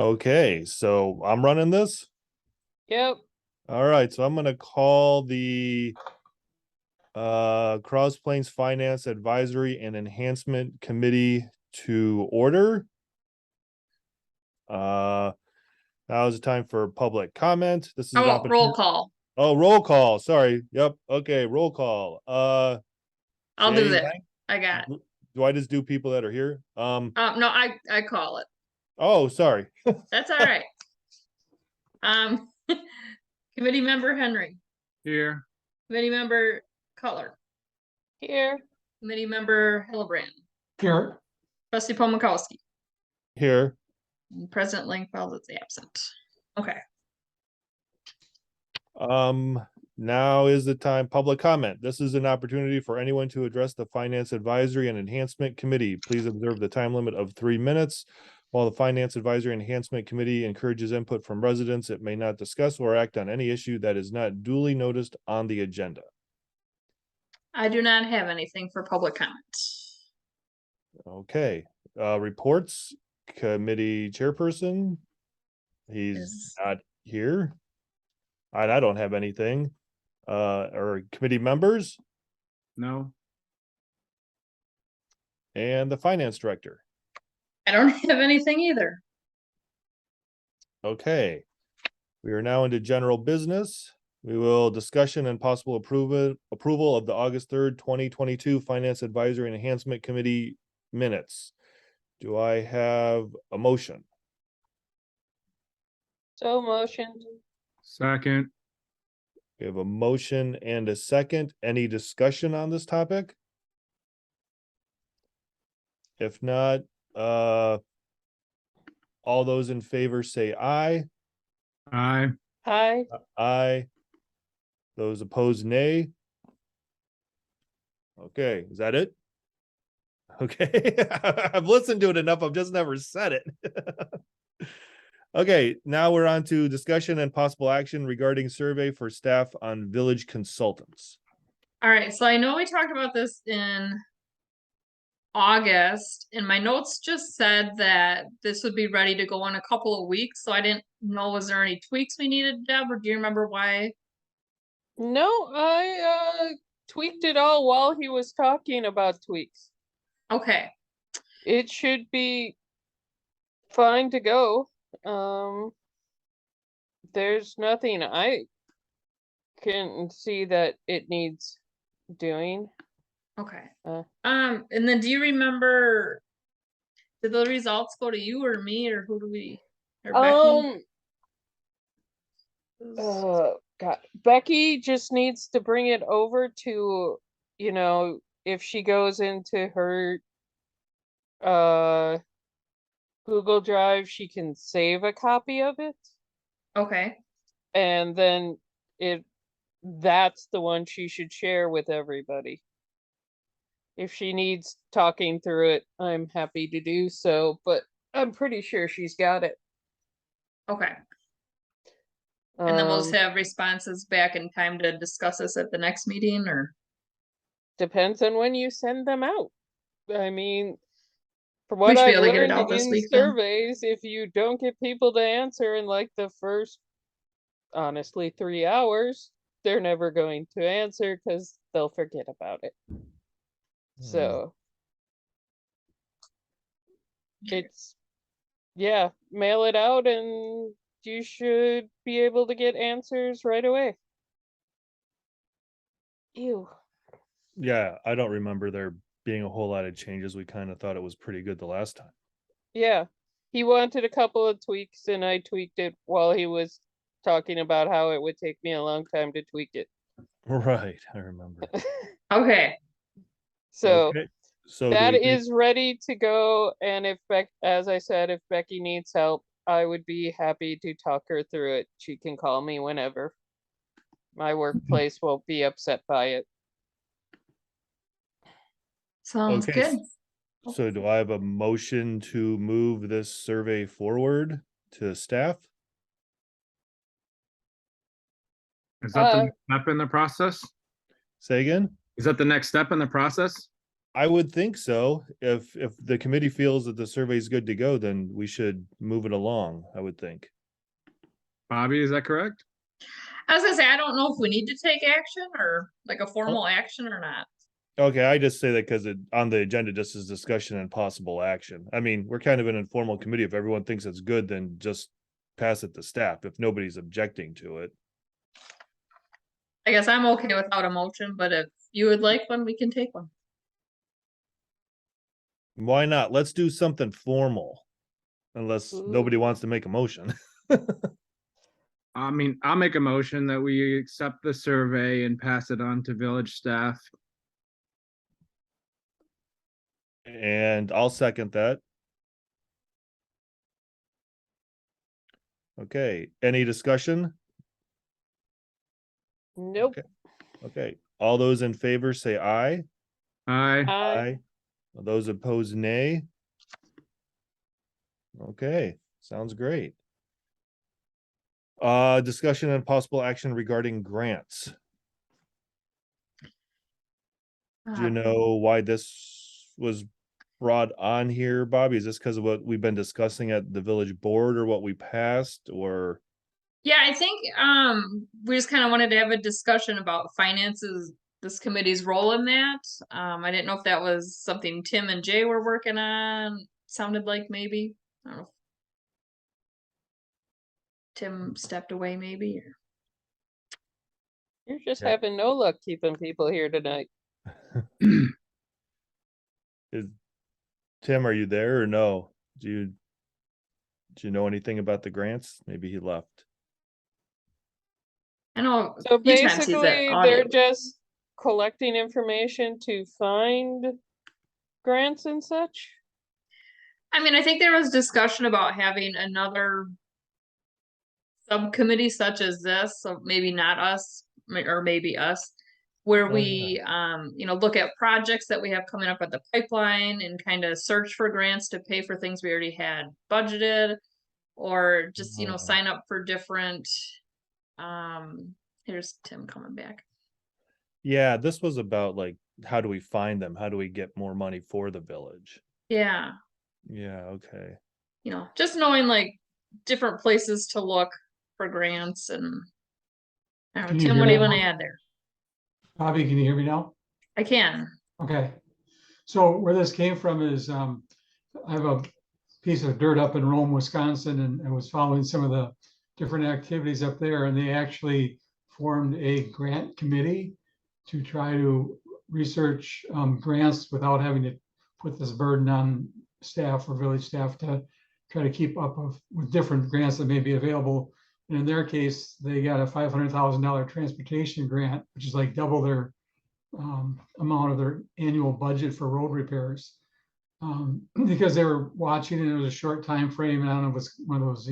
Okay, so I'm running this. Yep. All right, so I'm gonna call the Cross Plains Finance Advisory and Enhancement Committee to order. Now is the time for public comment. This is an Oh, roll opportunity. call. Oh, roll call. Sorry. Yep. Okay, roll call. I'll do Shay, that. I got it. do I just do people that are here? No, I call it. Oh, sorry. That's all right. Um, committee member Henry, Here. committee member Color, Here. committee member Hillebrand, Here. trustee Paul Mikowski, Here. and President Langfeld is absent. Okay. Now is the time, public comment. This is an opportunity for anyone to address the Finance Advisory and Enhancement Committee. Please observe the time limit of 3 minutes. While the Finance Advisory and Enhancement Committee encourages input from residents, it may not discuss or act on any issue that is not duly noticed on the agenda. I do not have anything for public comment. Okay, reports, committee chairperson. He's Is- not here. I don't have anything. Or committee members No. and the finance director. I don't have anything either. Okay, we are now into general business. We will discussion and possible approval of the August 3rd, 2022 Finance Advisory and Enhancement Committee minutes. Do I have a motion? So motioned. Second. We have a motion and a second. Any discussion on this topic? If not, all those in favor say aye. Aye. Hi. Aye. Those opposed, nay. Okay, is that it? Okay, I've listened to it enough. I've just never said it. Okay, now we're on to discussion and possible action regarding survey for staff on village consultants. All right, so I know we talked about this in August, and my notes just said that this would be ready to go in a couple of weeks, so I didn't know, was there any tweaks we needed, Deb, or do you remember why? No, I tweaked it all while he was talking about tweaks. Okay, It should be fine to go. There's nothing I can see that it needs doing. okay. Uh. And then do you remember, did the results go to you or me, or who do we, or Becky? God, Becky just needs to bring it over to, if she goes into her Google Drive, she can save a copy of it, Okay, and then that's the one she should share with everybody. If she needs talking through it, I'm happy to do so, but I'm pretty sure she's got it. okay. And then we'll just Um, have responses back in time to discuss this at the next meeting, or? Depends on when you send them out. I mean, from We what should be I've able to get it learned out this in week then. surveys, if you don't get people to answer in like the first, honestly, 3 hours, they're never going to answer because they'll forget about it. So it's, yeah, mail it out and you should be able to get answers right away. Ew. Yeah, I don't remember there being a whole lot of changes. We kind of thought it was pretty good the last time. Yeah, he wanted a couple of tweaks and I tweaked it while he was talking about how it would take me a long time to tweak it. Right, I remember. Okay, So Okay, so that do we is ready to go. And if as I said, if Becky needs help, I would be happy to talk her through it. She can call me whenever. My workplace won't be upset by it. sounds Okay, good. so do I have a motion to move this survey forward to staff? Is that the next step in the process? Say again? Is that the next step in the process? I would think so. If the committee feels that the survey is good to go, then we should move it along, I would think. Bobby, is that correct? I was gonna say, I don't know if we need to take action or like a formal action or not. Okay, I just say that because it on the agenda just is discussion and possible action. I mean, we're kind of an informal committee. If everyone thinks it's good, then just pass it to staff if nobody's objecting to it. I guess I'm okay without a motion, but if you would like one, we can take one. Why not? Let's do something formal. Unless nobody wants to make a motion. I mean, I'll make a motion that we accept the survey and pass it on to village staff. And I'll second that. Okay, any discussion? Nope. Okay, all those in favor say aye. Aye. Aye. Those opposed, nay. Okay, sounds great. Discussion and possible action regarding grants. Do you know why this was brought on here, Bobby? Is this because of what we've been discussing at the village board or what we passed or? Yeah, I think we just kind of wanted to have a discussion about finances, this committee's role in that. I didn't know if that was something Tim and Jay were working on. Sounded like maybe. I don't know. Tim stepped away maybe. Or... You're just Yeah. having no luck keeping people here tonight. Is Tim, are you there or no? Do you know anything about the grants? Maybe he left. I know. So few times he's at basically, they're audit. just collecting information to find grants and such. I mean, I think there was discussion about having another subcommittee such as this, so maybe not us, or maybe us, where Oh, we, look at projects that we have coming up at the pipeline and kind of search for grants to pay for things we already had budgeted, or just, Oh. sign up for different, here's Tim coming back. Yeah, this was about like, how do we find them? How do we get more money for the village? Yeah, Yeah, okay. just knowing like different places to look for grants and I don't know, Can you Tim, hear what do you me want to now? add there? Bobby, can you hear me now? I can. Okay. So where this came from is I have a piece of dirt up in Rome, Wisconsin, and I was following some of the different activities up there, and they actually formed a grant committee to try to research grants without having to put this burden on staff or village staff to try to keep up with different grants that may be available. And in their case, they got a $500,000 transportation grant, which is like double their amount of their annual budget for road repairs. Because they were watching and it was a short time frame, and I don't know if it was one of those,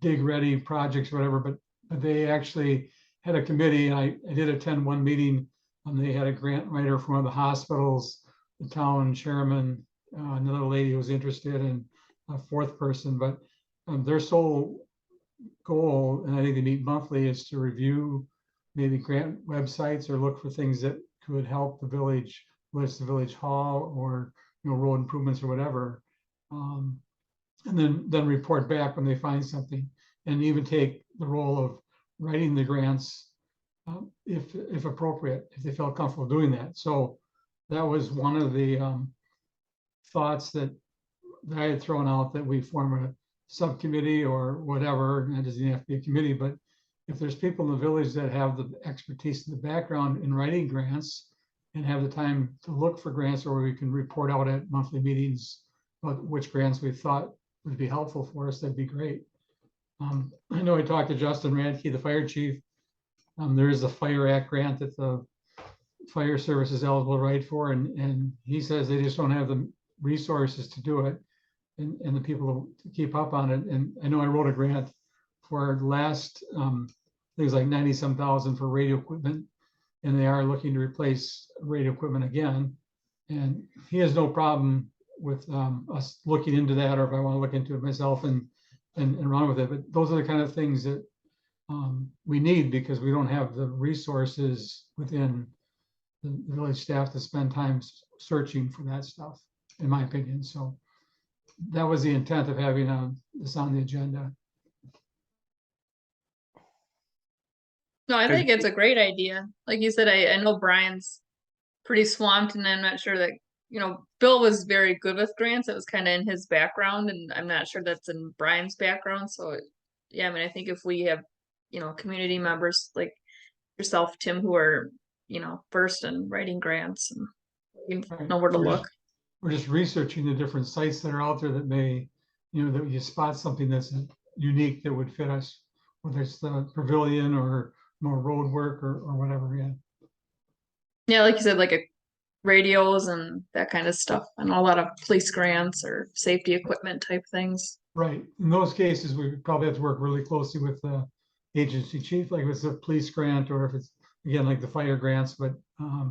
dig ready projects, or whatever, but they actually had a committee, and I did attend one meeting. They had a grant writer from one of the hospitals, the town chairman, another lady who was interested, and a fourth person, but their sole goal, and I think they meet monthly, is to review maybe grant websites or look for things that could help the village, whether it's the village hall or road improvements or whatever, and then report back when they find something, and even take the role of writing the grants if appropriate, if they felt comfortable doing that. So that was one of the thoughts that I had thrown out, that we form a subcommittee or whatever. And it doesn't have to be a committee, but if there's people in the village that have the expertise and the background in writing grants and have the time to look for grants, or we can report out at monthly meetings about which grants we thought would be helpful for us, that'd be great. I know I talked to Justin Radke, the fire chief. There is a Fire Act grant that the fire service is eligible to write for, and he says they just don't have the resources to do it and the people to keep up on it. And I know I wrote a grant for last, I think it was like 90-some thousand for radio equipment, and they are looking to replace radio equipment again. And he has no problem with us looking into that, or if I want to look into it myself and run with it. But those are the kind of things that we need, because we don't have the resources within the village staff to spend time searching for that stuff, in my opinion. So that was the intent of having this on the agenda. No, I Cause- think it's a great idea. Like you said, I know Brian's pretty swamped, and I'm not sure that, Bill was very good with grants. It was kind of in his background, and I'm not sure that's in Brian's background. So, yeah, I mean, I think if we have, community members like yourself, Tim, who are, versed in writing grants and you Right. know where to We're look. We're just researching the different sites that are out there that may, that you spot something that's unique that would fit us, whether it's the pavilion or more road work or whatever, yeah. Yeah, like you said, like radios and that kind of stuff, and a lot of police grants or safety equipment type things. Right. In those cases, we would probably have to work really closely with the agency chief, like if it's a police grant or if it's, again, like the fire grants, but I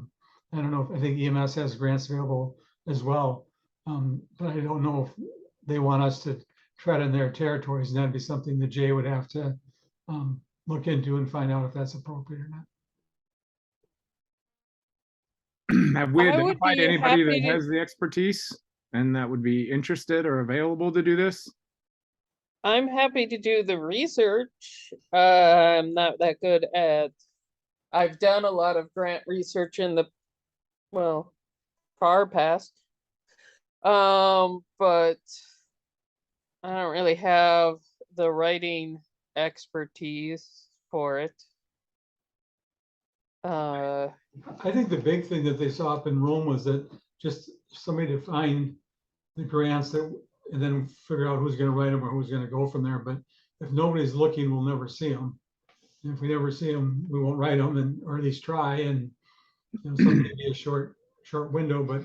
don't know, I think EMS has grants available as well. But I don't know if they want us to tread in their territories, and that'd be something that Jay would have to look into and find out if that's appropriate or not. Have we I would identified be anybody that happy to- has the expertise and that would be interested or available to do this? I'm happy to do the research. I'm not that good at, I've done a lot of grant research in the, well, far past. But I don't really have the writing expertise for it. I think the big thing that they saw up in Rome was that just somebody to find the grants that, and then figure out who's gonna write them or who's gonna go from there. But if nobody's looking, we'll never see them. And if we never see them, we won't write them, and or at least try. And so maybe a short window, but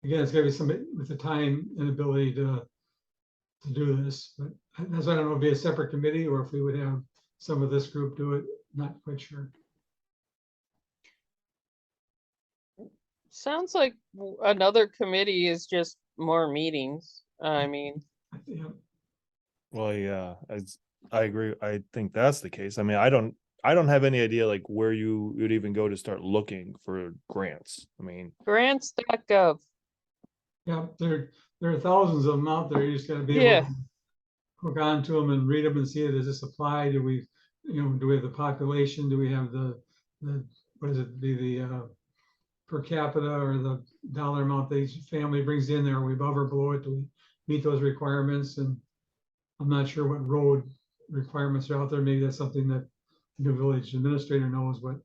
again, it's gotta be somebody with the time and ability to do this. But that's why I don't know if it'd be a separate committee or if we would have some of this group do it. Not quite sure. Sounds like another committee is just more meetings. I mean, Yeah. Well, yeah, I agree. I think that's the case. I mean, I don't have any idea like where you would even go to start looking for grants. I mean, grants.gov. Yeah, there are thousands of them out there. You just gotta be able Yeah. to hook on to them and read them and see, does this apply? Do we have the population? Do we have the, what is it, the per capita or the dollar amount that each family brings in there? Are we above or below it? Do we meet those requirements? And I'm not sure what road requirements are out there. Maybe that's something that the village administrator knows, but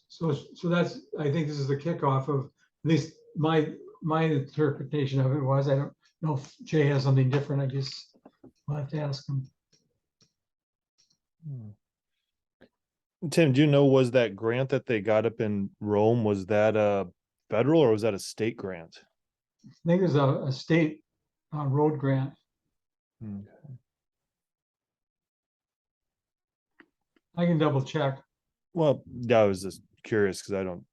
so that's, I think this is the kickoff of, at least my interpretation of it was. I don't know if Jay has something different. I guess I'll have to ask him. Tim, do you know, was that grant that they got up in Rome, was that a federal or was that a state grant? I think there's a state road grant. I can double check. Well, yeah, I was just curious because I don't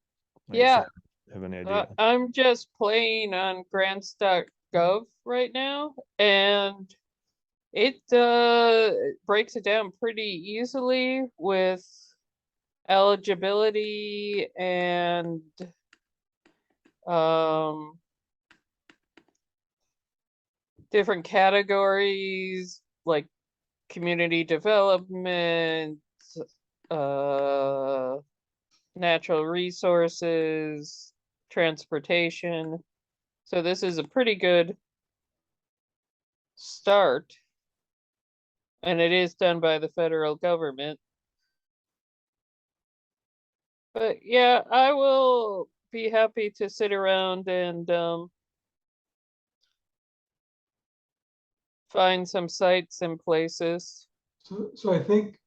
like I Yeah. said, have any idea. I'm just playing on grants.gov right now, and it breaks it down pretty easily with eligibility and different categories like community development, natural resources, transportation. So this is a pretty good start. And it is done by the federal government. But yeah, I will be happy to sit around and find some sites and places. So I think,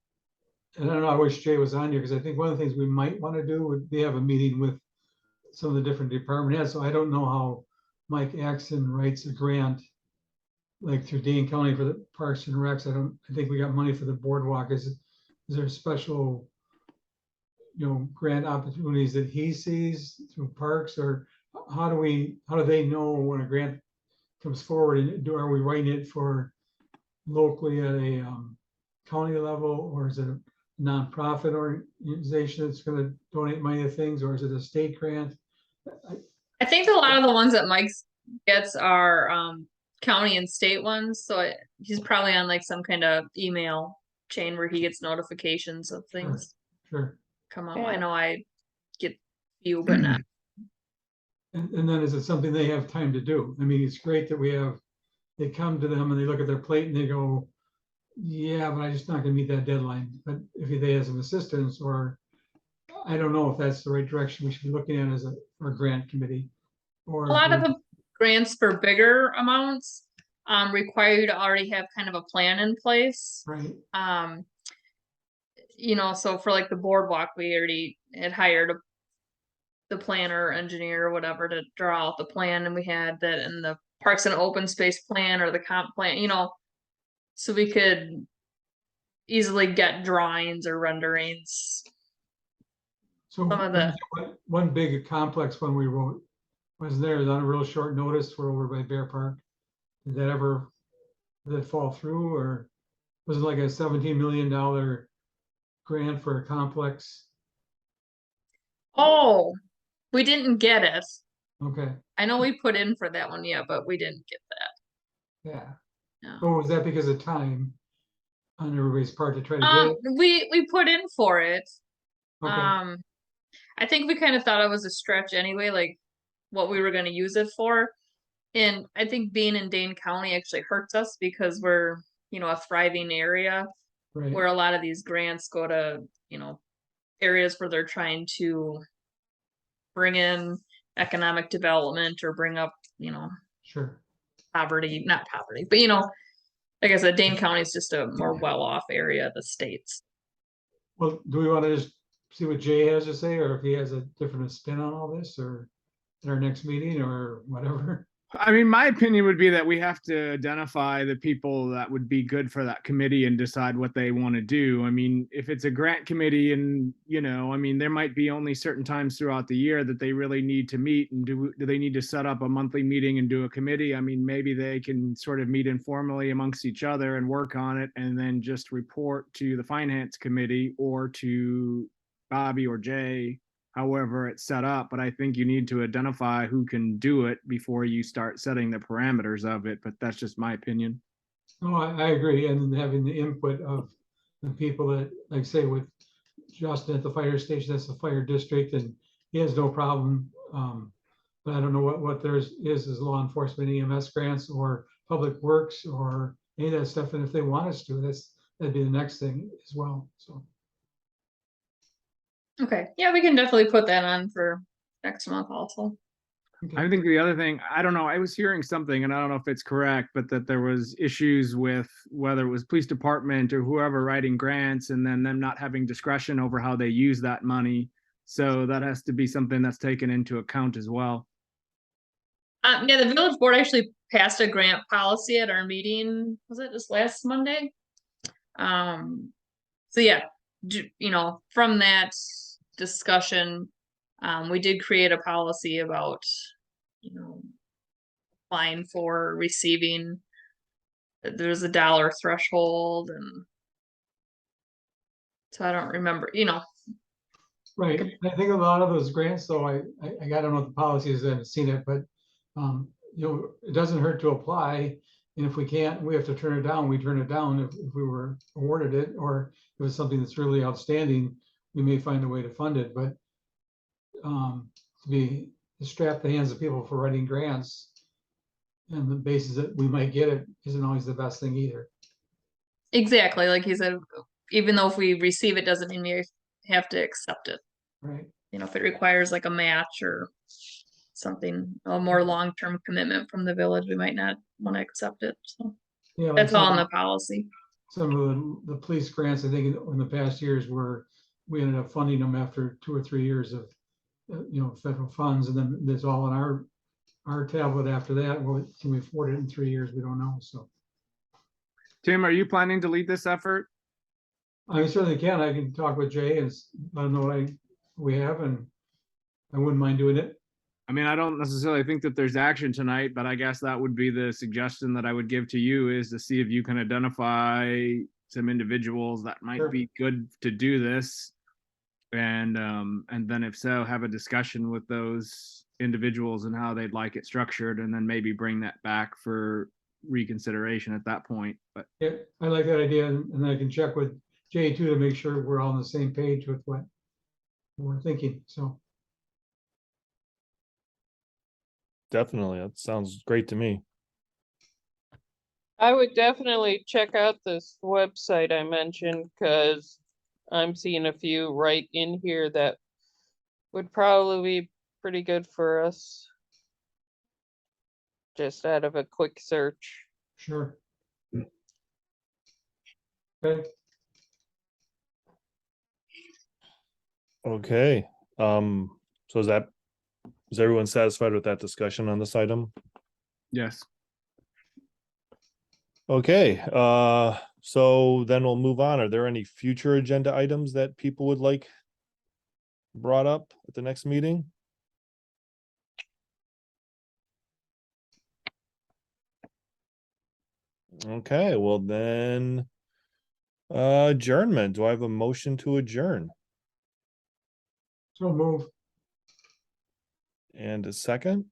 and I don't know, I wish Jay was on here, because I think one of the things we might want to do would be have a meeting with some of the different department heads. So I don't know how Mike Axon writes a grant like through Dane County for the Parks and Recs. I think we got money for the boardwalk. Is there special, grant opportunities that he sees through parks, or how do they know when a grant comes forward, and are we writing it for locally at a county level, or is it nonprofit organization that's gonna donate money to things, or is it a state grant? I think a lot of the ones that Mike gets are county and state ones, so he's probably on like some kind of email chain where he gets notifications of things Sure. come up. Yeah. I know I get few, but not. And then is it something they have time to do? I mean, it's great that they come to them and they look at their plate and they go, yeah, but I'm just not gonna meet that deadline. But if they have some assistance, or I don't know if that's the right direction we should be looking at as for a grant committee. Or A lot of the grants for bigger amounts require you to already have kind of a plan in place. right, You know, so for like the boardwalk, we already had hired the planner, engineer, or whatever to draw out the plan, and we had that in the parks and open space plan or the comp plan, you know, so we could easily get drawings or renderings. so Some of the- one big complex one we wrote was there on a real short notice for over by Bear Park. Did that fall through, or was it like a $17 million grant for a complex? Oh, we didn't get it. Okay, I know we put in for that one, yeah, but we didn't get that. yeah. No. Oh, was that because of time on everybody's part to try to get it? We put in for it. Okay, I think we kind of thought it was a stretch anyway, like what we were going to use it for. And I think being in Dane County actually hurts us because we're, you know, a thriving area right, where a lot of these grants go to, you know, areas where they're trying to bring in economic development or bring up, you know, sure. poverty, not poverty, but you know, like I said, Dane County is just a more well-off area of the states. Well, do we want to just see what Jay has to say, or if he has a different spin on all this, or in our next meeting, or whatever? I mean, my opinion would be that we have to identify the people that would be good for that committee and decide what they want to do. I mean, if it's a grant committee and, you know, I mean, there might be only certain times throughout the year that they really need to meet, and do they need to set up a monthly meeting and do a committee? I mean, maybe they can sort of meet informally amongst each other and work on it and then just report to the finance committee or to Bobby or Jay, however it's set up. But I think you need to identify who can do it before you start setting the parameters of it. But that's just my opinion. No, I agree, and then having the input of the people that, like say with Justin at the fire station, that's the fire district, and he has no problem. But I don't know what theirs is law enforcement, EMS grants, or public works, or any of that stuff, and if they want us to, that'd be the next thing as well, so. Okay, yeah, we can definitely put that on for next month also. Okay. I think the other thing, I don't know, I was hearing something, and I don't know if it's correct, but that there was issues with whether it was police department or whoever writing grants, and then them not having discretion over how they use that money. So that has to be something that's taken into account as well. Yeah, the village board actually passed a grant policy at our meeting, was it just last Monday? So yeah, you know, from that discussion, we did create a policy about, you know, applying for receiving, there's a dollar threshold, and so I don't remember, you know. Right, I think a lot of those grants, though, I don't know what the policy is, I haven't seen it, but, you know, it doesn't hurt to apply. And if we can't, we have to turn it down, we turn it down if we were awarded it, or if it's something that's really outstanding, we may find a way to fund it, but to strap the hands of people for writing grants and the basis that we might get it isn't always the best thing either. Exactly, like you said, even though if we receive it, doesn't mean we have to accept it. Right, You know, if it requires like a match or something, a more long-term commitment from the village, we might not want to accept it, so yeah. like that's all in some- the policy. Some of the police grants, I think in the past years we ended up funding them after 2 or 3 years of, you know, federal funds, and then there's all in our tablet after that. Well, can we afford it in 3 years? We don't know, so. Tim, are you planning to lead this effort? I certainly can. I can talk with Jay and let him know what we have, and I wouldn't mind doing it. I mean, I don't necessarily think that there's action tonight, but I guess that would be the suggestion that I would give to you, is to see if you can identify some individuals that might Sure. be good to do this. And then if so, have a discussion with those individuals and how they'd like it structured, and then maybe bring that back for reconsideration at that point. But Yeah, I like that idea, and I can check with Jay too to make sure we're all on the same page with what we're thinking, so. Definitely. That sounds great to me. I would definitely check out this website I mentioned, because I'm seeing a few right in here that would probably be pretty good for us. Just out of a quick search. Sure. Okay, Okay. So is everyone satisfied with that discussion on this item? yes, Okay, so then we'll move on. Are there any future agenda items that people would like brought up at the next meeting? Okay, well then, adjournment. Do I have a motion to adjourn? so move. And a second?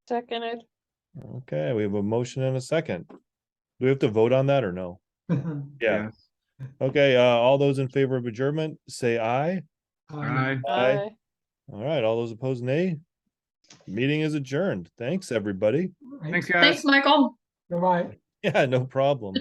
Seconded. Okay, we have a motion and a second. Do we have to vote on that or no? Yeah, yes. okay, all those in favor of adjournment, say aye. Aye. Aye. All right, all those opposed, nay. Meeting is adjourned. Thanks, everybody. Thanks, guys. Thanks, Michael. Bye-bye. Yeah, no problem.